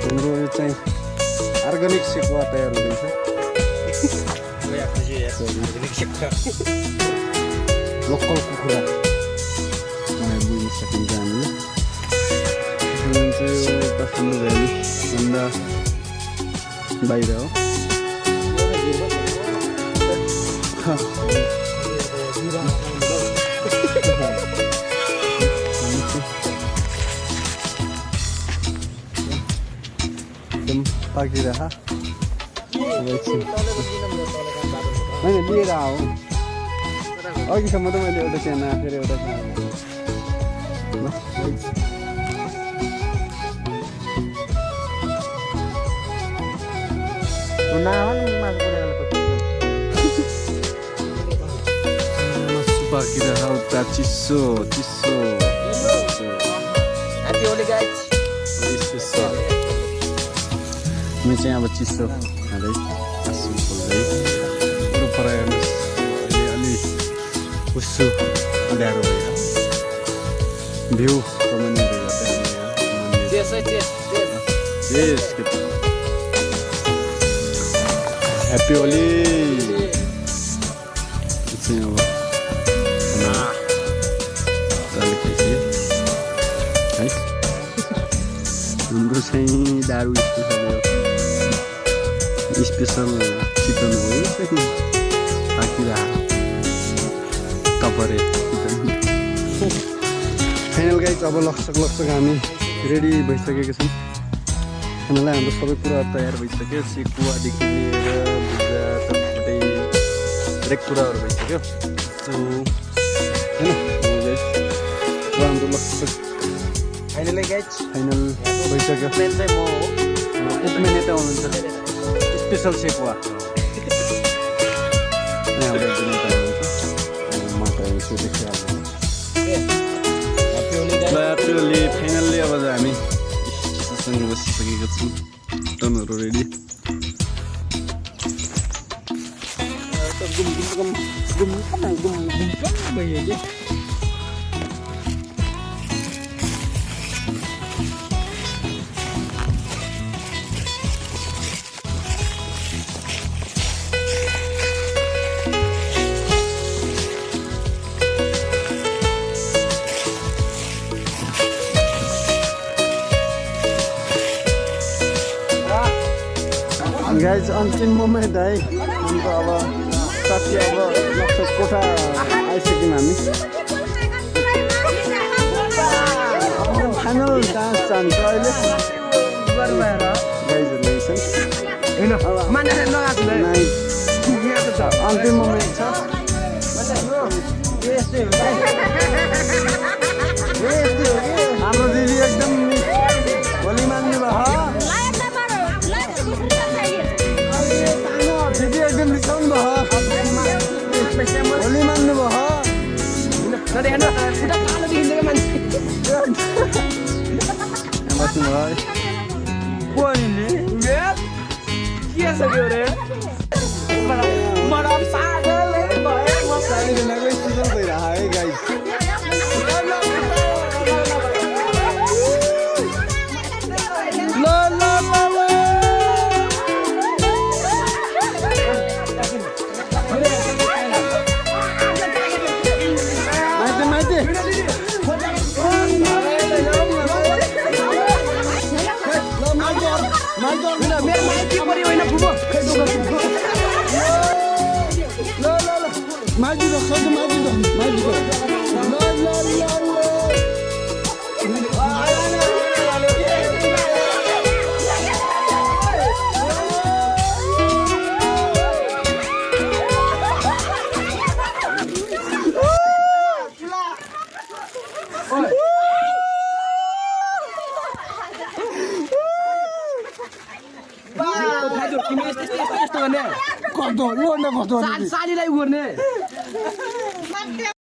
हाम्रो यो चाहिँ अर्ग्यानिक सेकुवा तयार हुँदैछ लोकल कुखुरा बुझ्न सकिन्छ हामीले चाहिँ यो काठमाडौँ भ्यालीभन्दा बाहिर हो एकदम पाकिरह होइन लिएर आऊ अघिसम्म त मैले एउटा सानो फेरि एउटा पाकिरह उता चिसो चिसो म चाहिँ अब चिसो खाँदै आँसु खोल्दै वरपर हेर्नुहोस् अहिले अलि उस्सु अँध्यारो भएर भ्यू कमानहरू ह्याप्पी होली चाहिँ अब है हाम्रो चाहिँ दारू स्पेसल चिकन हो पाकिरा टपरे फाइनल गाइज अब लक्सक हामी रेडी भइसकेको छौँ खानालाई हाम्रो सबै कुरा तयार भइसक्यो सेकुवादेखि लिएर भुजा चटपटे हरेक कुराहरू भइसक्यो होइन र हाम्रो लक्सक फाइनल भइसक्यो कुकमेन यता हुनुहुन्छ स्पेसल सेकुवा हाम्रो एकदम यता हुनुहुन्छ फाइनल्ली अब हामी सँग बसिसकेका छौँ टनहरू रेडी गाइज अन्तिम मोमेन्ट है अन्त अब साथी अब लक्सक कोठा आइसक्यौँ हामी फाइनल डान्स जान्छ अहिले अन्तिम मोमेन्ट छ हाम्रो दिदी एकदम होली मान्नु भयो दिदी एकदम रिसाउनु भयो होली मान्नु भयो बस्नु सालीलाई गर्ने